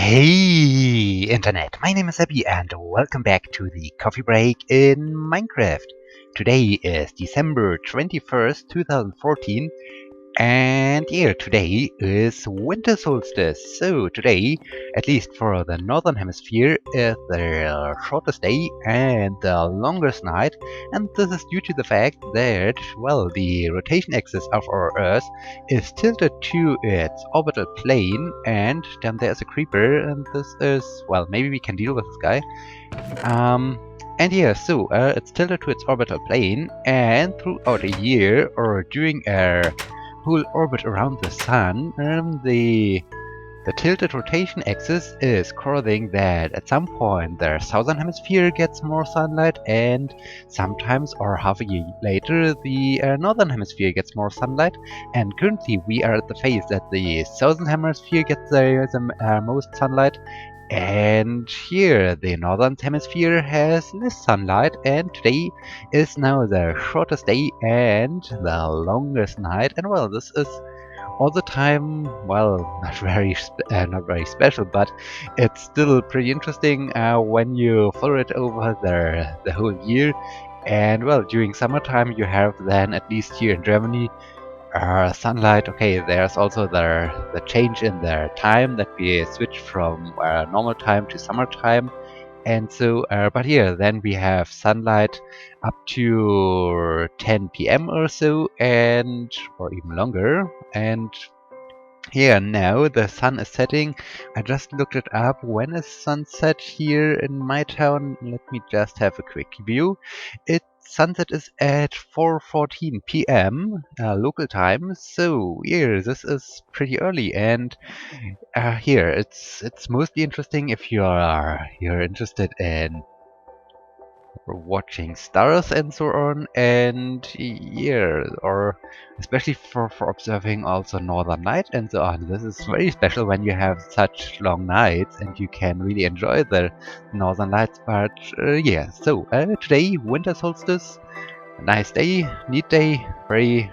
Hey Internet, my name is Sebbi and welcome back to the coffee break in Minecraft. Today is December 21st, 2014 and yeah, today is winter solstice. So today, at least for the northern hemisphere, is the shortest day and the longest night. And this is due to the fact that, well, the rotation axis of our Earth is tilted to its orbital plane. And down there is a creeper, and this is, well, maybe we can deal with this guy. And yeah, so it's tilted to its orbital plane, and throughout a year, or during a whole orbit around the sun, the tilted rotation axis is causing that at some point the southern hemisphere gets more sunlight, and sometimes, or half a year later, the northern hemisphere gets more sunlight. And currently, we are at the phase that the southern hemisphere gets the most sunlight, and here, the northern hemisphere has less sunlight, and today is now the shortest day and the longest night. And well, this is all the time, well, not very special, but it's still pretty interesting when you follow it over the whole year. And well, during summertime, you have then, at least here in Germany, sunlight. Okay, there's also the change in the time that we switch from normal time to summertime. And so, but here, then we have sunlight up to 10 p.m. or so, and or even longer. And here now the sun is setting. I just looked it up. When is sunset here in my town? Let me just have a quick view. Sunset is at 4:14 p.m. Local time. So here, this is pretty early, and here it's mostly interesting if you're interested in watching stars and so on, and yeah, or especially for observing also northern light and so on. This is very special when you have such long nights and you can really enjoy the northern lights. But yeah, so today, winter solstice, a nice day, neat day, very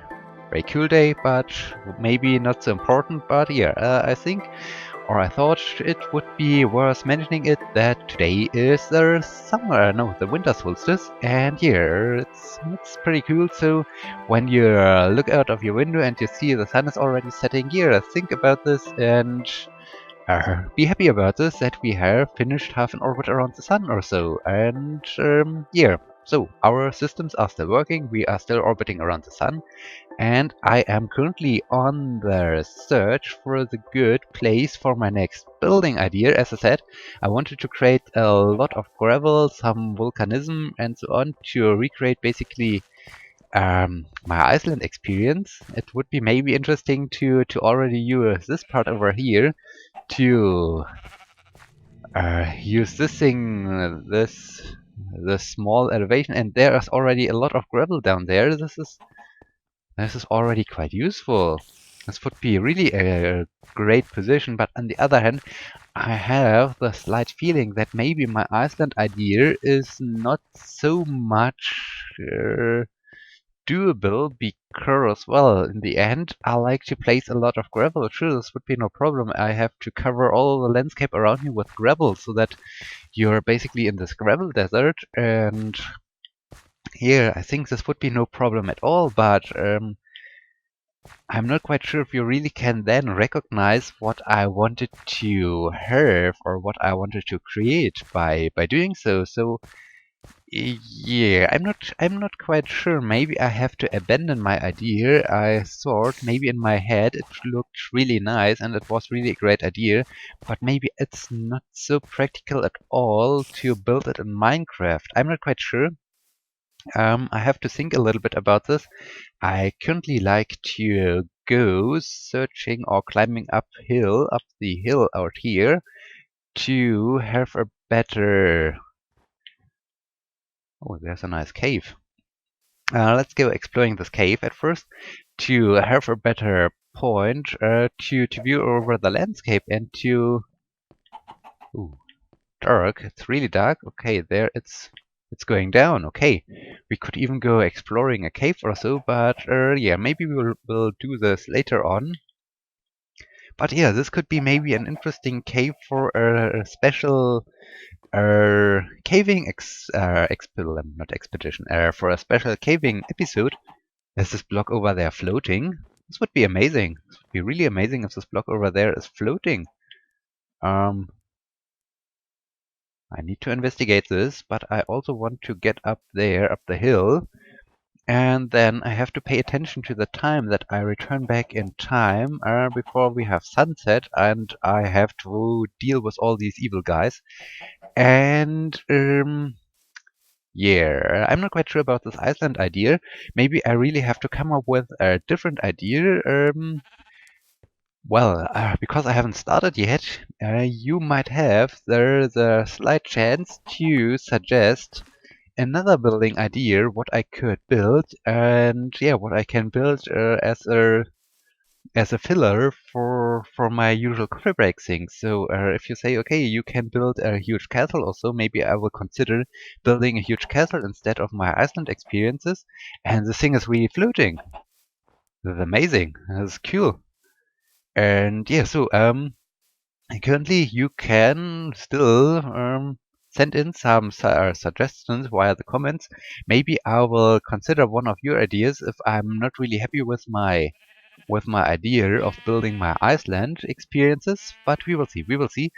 very cool day, but maybe not so important. But yeah, I think, or I thought it would be worth mentioning it, that today is the summer, no, the winter solstice, and yeah, it's pretty cool. So when you look out of your window and you see the sun is already setting, yeah, think about this and be happy about this, that we have finished half an orbit around the sun or so. And yeah, so our systems are still working, we are still orbiting around the sun, and I am currently on the search for the good place for my next building idea. As I said, I wanted to create a lot of gravel, some volcanism, and so on to recreate basically my Iceland experience. It would be maybe interesting to already use this part over here to use this thing, this small elevation, and there is already a lot of gravel down there. This is already quite useful. This would be really a great position, but on the other hand, I have the slight feeling that maybe my Iceland idea is not so much doable, because, well, in the end, I like to place a lot of gravel. Sure, this would be no problem. I have to cover all the landscape around me with gravel so that you're basically in this gravel desert, and here, I think this would be no problem at all, but I'm not quite sure if you really can then recognize what I wanted to have or what I wanted to create by doing so. So yeah, I'm not quite sure. Maybe I have to abandon my idea. I thought maybe in my head it looked really nice and it was really a great idea, but maybe it's not so practical at all to build it in Minecraft. I'm not quite sure. I have to think a little bit about this. I currently like to go searching or climbing up the hill out here, to have a better... Oh, there's a nice cave. Let's go exploring this cave at first, to have a better point to view over the landscape and to... Ooh, dark. It's really dark. Okay, there it's going down. Okay, we could even go exploring a cave or so, but yeah, maybe we'll do this later on. But yeah, this could be maybe an interesting cave for a special caving not expedition, for a special caving episode. Is this block over there floating? This would be amazing. This would be really amazing if this block over there is floating. I need to investigate this, but I also want to get up there, up the hill, and then I have to pay attention to the time that I return back in time before we have sunset, and I have to deal with all these evil guys. And yeah, I'm not quite sure about this Iceland idea. Maybe I really have to come up with a different idea. Well, because I haven't started yet, you might have there's a slight chance to suggest another building idea, what I could build, and yeah, what I can build as a filler for my usual coffee break things. So if you say, okay, you can build a huge castle also, maybe I will consider building a huge castle instead of my Iceland experiences. And the thing is really floating. This is amazing. This is cool. And yeah, so currently you can still send in some suggestions via the comments. Maybe I will consider one of your ideas if I'm not really happy with my idea of building my Iceland experiences, but we will see. We will see.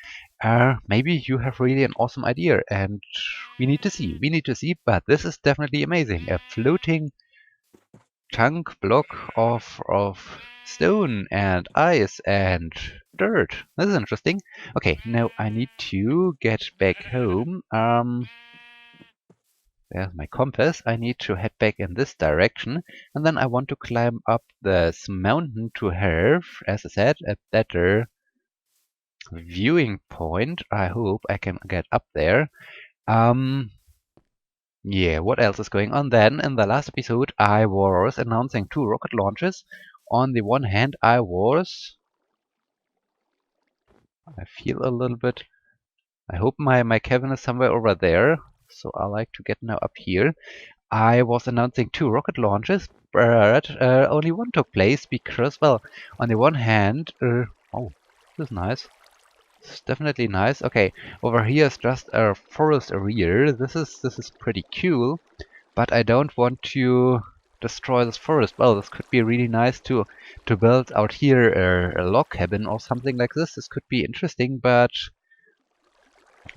Maybe you have really an awesome idea, and we need to see. We need to see. But this is definitely amazing. A floating chunk block of stone and ice and dirt. This is interesting. Okay, now I need to get back home. There's my compass. I need to head back in this direction, and then I want to climb up this mountain to have, as I said, a better viewing point. I hope I can get up there. Yeah, what else is going on then? In the last episode, I was announcing 2 rocket launches. On the one hand, I feel a little bit. I hope my cabin is somewhere over there. So I like to get now up here. I was announcing 2 rocket launches, but only one took place because, well, on the one hand, oh, this is nice. This is definitely nice. Okay, over here is just a forest area. This is pretty cool, but I don't want to destroy this forest. Well, this could be really nice to build out here a log cabin or something like this. This could be interesting, but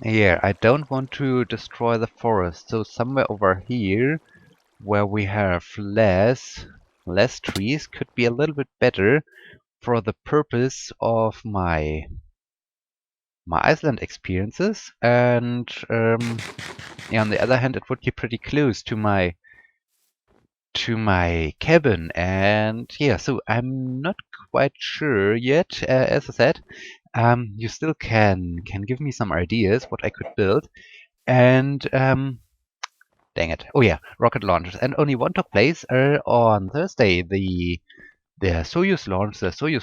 yeah, I don't want to destroy the forest. So somewhere over here, where we have less trees, could be a little bit better for the purpose of my Iceland experiences. And yeah, on the other hand, it would be pretty close to my cabin. And yeah, so I'm not quite sure yet. As I said, you still can give me some ideas what I could build. And dang it. Oh yeah, rocket launches. And only one took place on Thursday. The Soyuz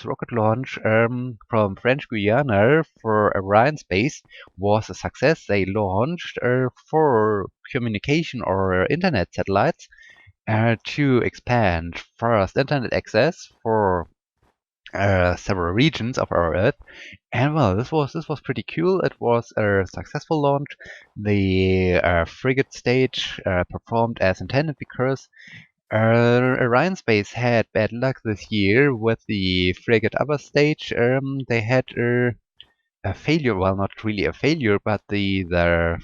rocket launch from French Guiana for Orion Space was a success. They launched 4 communication or internet satellites to expand fast internet access for several regions of our Earth. And well, this was pretty cool. It was a successful launch. The frigate stage performed as intended because Orion Space had bad luck this year with the frigate upper stage. They had a failure. Well, not really a failure, but the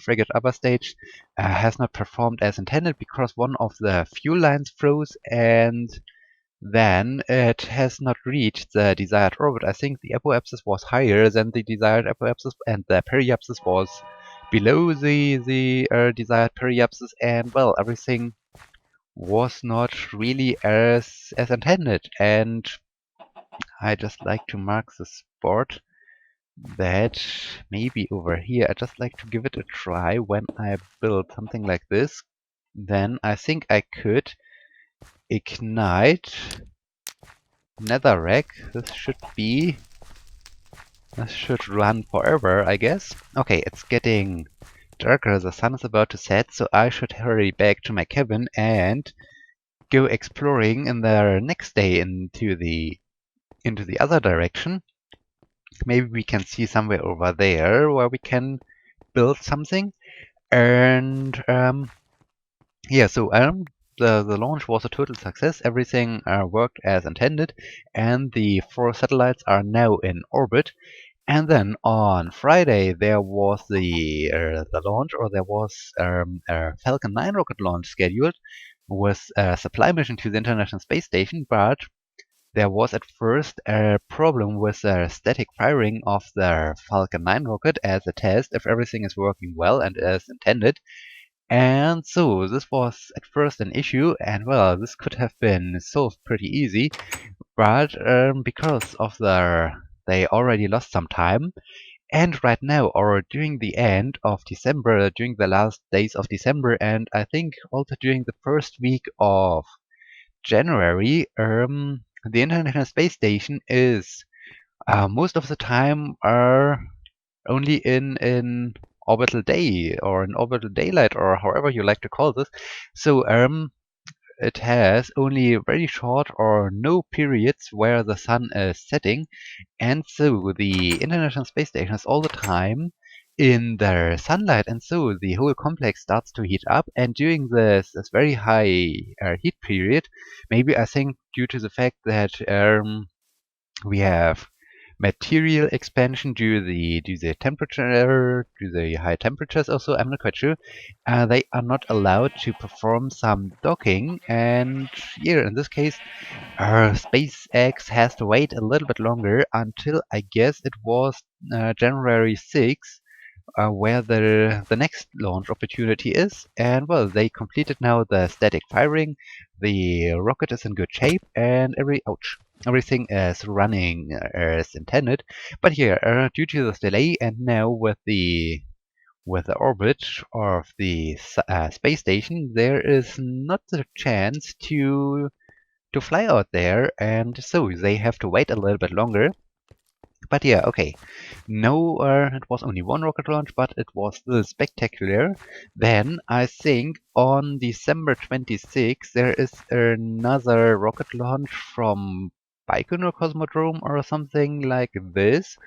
frigate upper stage has not performed as intended because one of the fuel lines froze, and then it has not reached the desired orbit. I think the apoapsis was higher than the desired apoapsis, and the periapsis was below the desired periapsis, and well, everything was not really as intended. And I just like to mark the spot that maybe over here I just like to give it a try when I build something like this. Then I think I could ignite netherrack. This should run forever, I guess. Okay, it's getting darker. The sun is about to set, so I should hurry back to my cabin and go exploring in the next day into the other direction. maybe we can see somewhere over there where we can build something. And yeah, so the launch was a total success. Everything worked as intended, and the 4 satellites are now in orbit. And then on Friday there was the launch, or there was a Falcon 9 rocket launch scheduled with a supply mission to the International Space Station, but there was at first a problem with the static firing of the Falcon 9 rocket as a test if everything is working well and as intended. And so this was at first an issue, and well, this could have been solved pretty easy, but because of they already lost some time, and right now, or during the end of December, during the last days of December, and I think also during the first week of January, the International Space Station is most of the time are only in orbital day or in orbital daylight or however you like to call this. So it has only very short or no periods where the sun is setting, and so the International Space Station is all the time in the sunlight, and so the whole complex starts to heat up. And during this very high heat period, maybe I think due to the fact that we have material expansion due the temperature, due the high temperatures also, I'm not quite sure. They are not allowed to perform some docking, and here in this case, SpaceX has to wait a little bit longer until I guess it was January 6th, where the next launch opportunity is. And well, they completed now the static firing. The rocket is in good shape, and everything is running as intended. But here, due to this delay, and now with the orbit of the space station, there is not the chance to fly out there, and so they have to wait a little bit longer. But yeah, okay. No, it was only one rocket launch, but it was still spectacular. Then I think on December 26th there is another rocket launch from Baikonur Cosmodrome or something like this.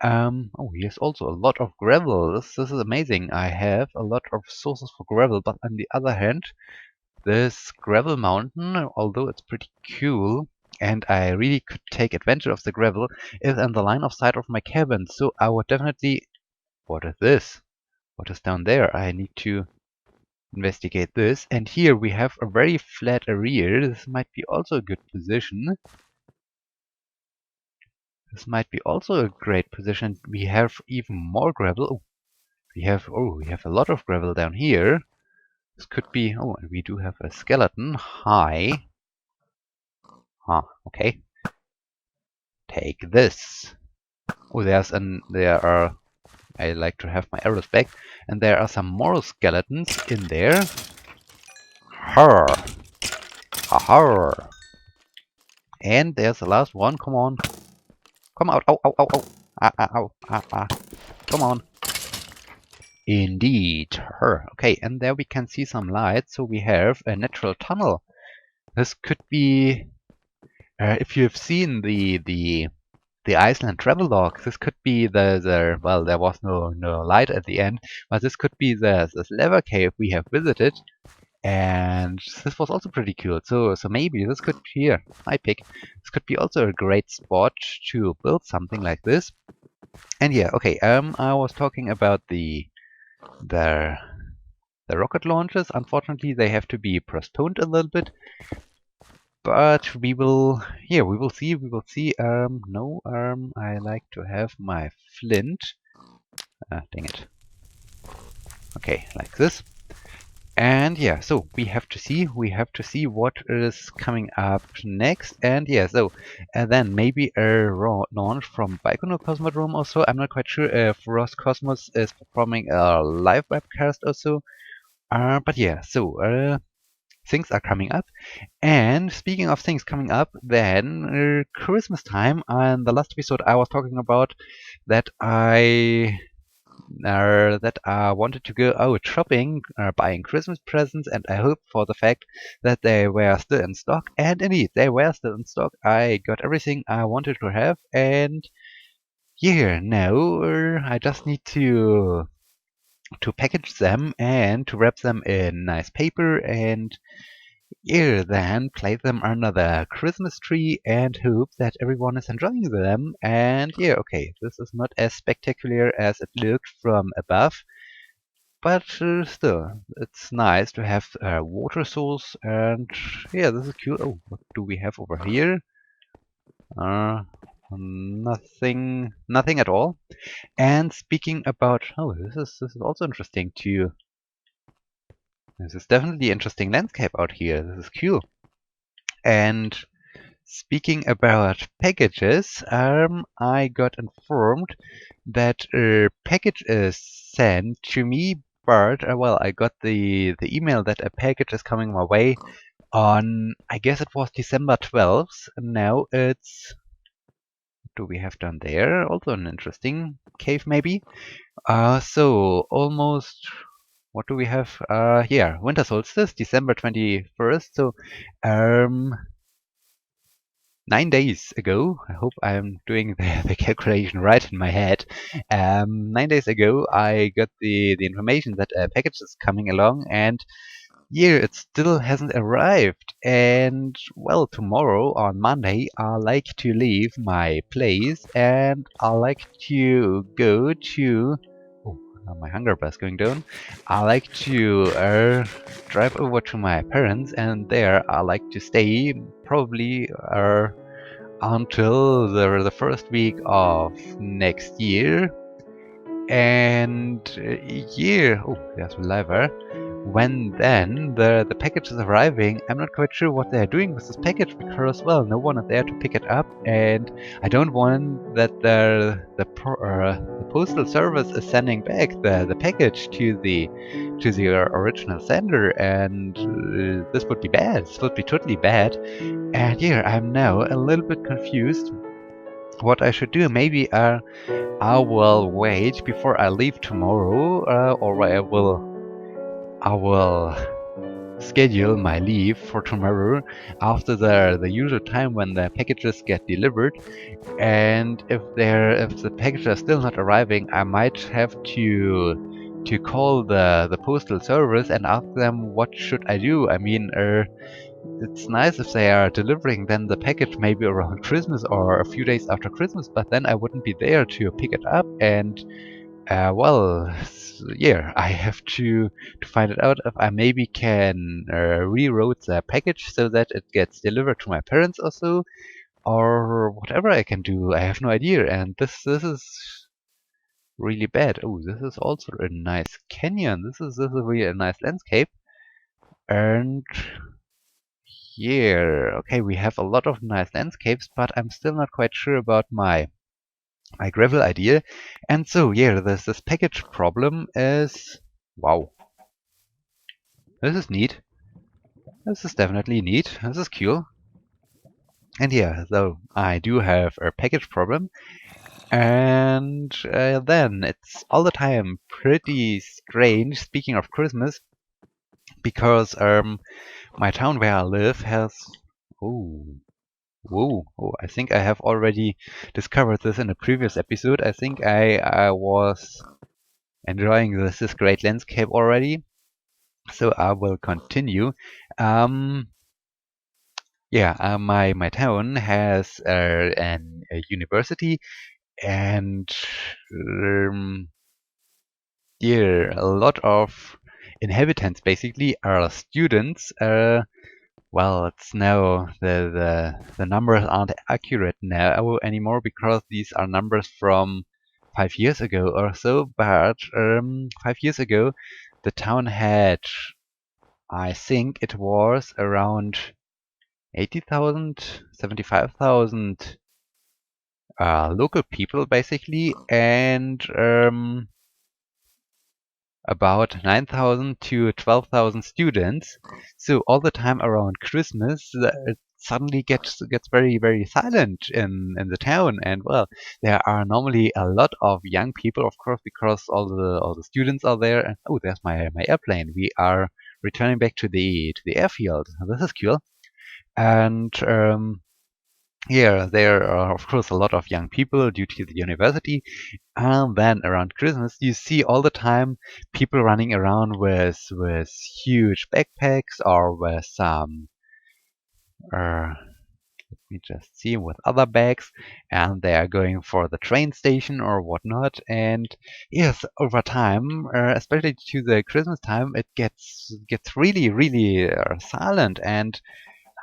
Oh, here's also a lot of gravel. This is amazing. I have a lot of sources for gravel, but on the other hand, this gravel mountain, although it's pretty cool, and I really could take advantage of the gravel, is in the line of sight of my cabin, so I would definitely... What is this? What is down there? I need to investigate this. And here we have a very flat area. This might be also a good position. This might be also a great position. We have even more gravel. We have a lot of gravel down here. This could be... Oh, and we do have a skeleton. Hi. Huh, okay. Take this. Oh, there are, I like to have my arrows back, and there are some more skeletons in there. Har, har. And there's the last one. Come on, come out! Ow, ow, ow, ow! Ah, ah, ow, ah, ah! Come on. Indeed, her. Okay, and there we can see some light. So we have a natural tunnel. This could be, if you've seen the Iceland travelogue. This could be the well, there was no light at the end, but this could be the lava cave we have visited, and this was also pretty cool. So maybe this could be here. I pick. This could be also a great spot to build something like this. And yeah, okay. I was talking about the the rocket launches. Unfortunately, they have to be postponed a little bit. But we will, yeah, we will see, we will see. No, I like to have my flint. Dang it. Okay, like this. And yeah, so we have to see what is coming up next. And yeah, so then maybe a launch from Baikonur Cosmodrome also. I'm not quite sure if Roscosmos is performing a live webcast also. But yeah, so things are coming up. And speaking of things coming up, then Christmas time. And the last episode I was talking about that I wanted to go out shopping, buying Christmas presents, and I hope for the fact that they were still in stock. And indeed, they were still in stock. I got everything I wanted to have, and yeah, now I just need to package them and to wrap them in nice paper and yeah, then place them under the Christmas tree and hope that everyone is enjoying them. And yeah, okay, this is not as spectacular as it looked from above, but still, it's nice to have a water source. And yeah, this is cool. Oh, what do we have over here? Uh, nothing at all. And speaking about, oh, this is also interesting too. This is definitely interesting landscape out here. This is cool. And speaking about packages, I got informed that a package is sent to me, but well, I got the email that a package is coming my way on, I guess it was December 12th. And now it's, what do we have done there? Also an interesting cave, maybe. So almost, what do we have? Here, winter solstice, December 21st. So, um, 9 days ago, I hope I'm doing the calculation right in my head. 9 days ago, I got the information that a package is coming along, and yeah, it still hasn't arrived. And well, tomorrow on Monday, I like to leave my place, and I like to go to. Oh, my hunger bar is going down. I like to drive over to my parents, and there I like to stay probably until the first week of next year. And yeah, oh, there's a lever. When then the package is arriving, I'm not quite sure what they're doing with this package because, well, no one is there to pick it up, and I don't want that the postal service is sending back the package to the original sender, and this would be bad. This would be totally bad. And yeah, I'm now a little bit confused what I should do. Maybe I will wait before I leave tomorrow, or I will schedule my leave for tomorrow after the usual time when the packages get delivered. And if the packages are still not arriving, I might have to call the postal service and ask them what should I do. I mean, it's nice if they are delivering then the package maybe around Christmas or a few days after Christmas, but then I wouldn't be there to pick it up. And well, yeah, I have to find it out if I maybe can reroute the package so that it gets delivered to my parents or so, or whatever I can do. I have no idea, and this is really bad. Oh, this is also a nice canyon. This is really a nice landscape, and yeah, okay, we have a lot of nice landscapes, but I'm still not quite sure about my gravel idea. And so, yeah, this package problem is... Wow, this is neat. This is definitely neat. This is cool. And yeah, so I do have a package problem. And then it's all the time pretty strange, speaking of Christmas, because my town where I live has... Oh, whoa, oh, I think I have already discovered this in a previous episode. I think I was enjoying this great landscape already. So I will continue. Um, yeah, my town has a university, and um, yeah, a lot of inhabitants basically are students. Well, it's now the numbers aren't accurate now anymore because these are numbers from 5 years ago or so. But 5 years ago, the town had, I think it was around 80,000, 75,000 local people basically, and about 9,000 to 12,000 students. So all the time around Christmas, it suddenly gets very silent in the town. And well, there are normally a lot of young people, of course, because all the students are there. And oh, there's my airplane. We are returning back to the airfield. This is cool. And Here, there are, of course, a lot of young people due to the university. And then around Christmas, you see all the time people running around with huge backpacks or with uh, we just see with other bags, and they are going for the train station or whatnot. And yes, over time, especially to the Christmas time, it gets really, really silent. And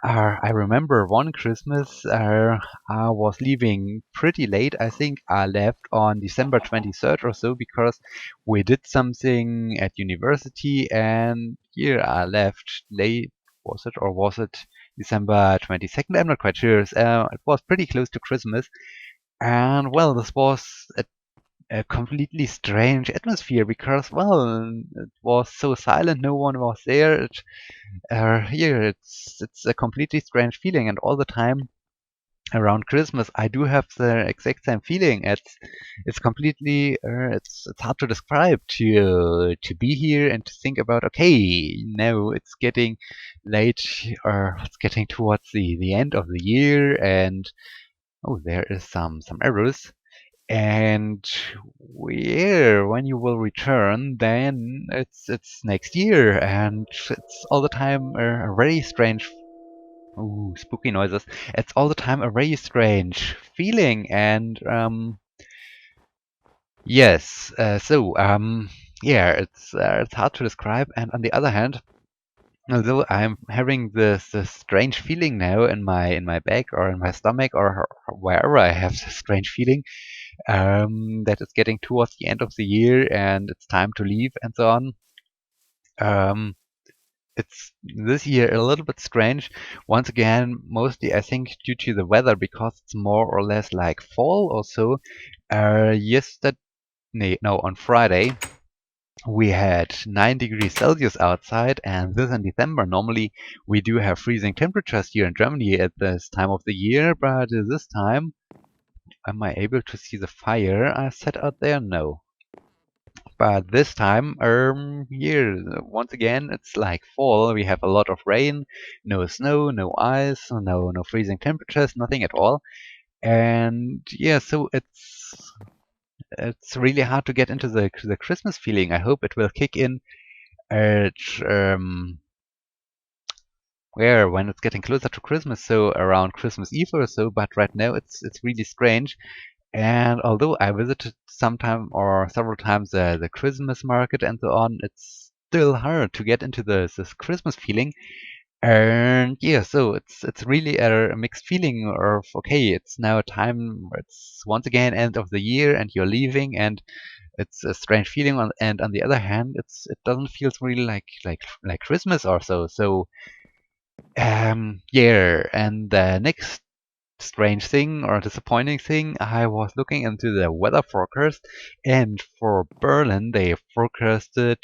I remember one Christmas, I was leaving pretty late. I think I left on December 23rd or so because we did something at university, and here I left late. Was it, or was it December 22nd? I'm not quite sure. It was pretty close to Christmas, and well, this was a completely strange atmosphere because, well, it was so silent. No one was there. Here, it's a completely strange feeling, and all the time around Christmas, I do have the exact same feeling. It's completely it's hard to describe to be here and to think about. Okay, now it's getting late, or it's getting towards the end of the year, and oh, there is some errors. And yeah, when you will return, then it's next year, and it's all the time a very strange. Ooh, spooky noises. It's all the time a very strange feeling, and yes. Yeah, it's hard to describe. And on the other hand, although I'm having this strange feeling now in my back or in my stomach or wherever I have this strange feeling, that it's getting towards the end of the year and it's time to leave and so on. Um, it's this year a little bit strange. Once again, mostly I think due to the weather because it's more or less like fall or so. Yesterday, no, on Friday, we had 9 degrees Celsius outside, and this in December. Normally, we do have freezing temperatures here in Germany at this time of the year, but this time, am I able to see the fire I set out there? No. But this time, here, once again, it's like fall. We have a lot of rain, no snow, no ice, no freezing temperatures, nothing at all. And yeah, so it's really hard to get into the Christmas feeling. I hope it will kick in at where when it's getting closer to Christmas, so around Christmas Eve or so. But right now, it's really strange. And although I visited sometime or several times the Christmas market and so on, it's still hard to get into this Christmas feeling. And yeah, so it's really a mixed feeling of okay, it's now time, it's once again end of the year and you're leaving, and it's a strange feeling. And on the other hand, it doesn't feel really like Christmas or so. So yeah, and the next strange thing or disappointing thing, I was looking into the weather forecast, and for Berlin, they forecasted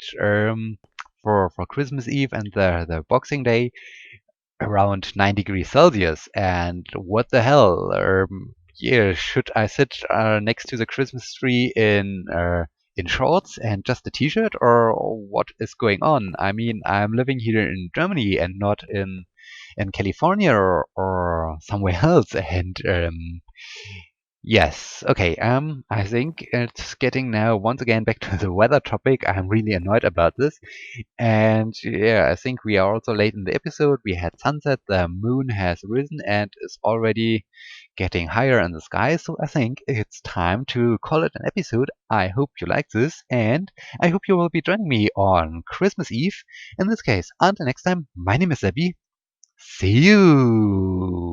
for Christmas Eve and the Boxing Day around 9 degrees Celsius. And what the hell? Yeah, should I sit next to the Christmas tree in shorts and just a t-shirt, or what is going on? I mean, I'm living here in Germany and not in California or somewhere else. And yes, okay. I think it's getting now once again back to the weather topic. I'm really annoyed about this. And yeah, I think we are also late in the episode. We had sunset, the moon has risen and is already getting higher in the sky. So I think it's time to call it an episode. I hope you like this, and I hope you will be joining me on Christmas Eve. In this case, until next time, my name is Sebbi. See you!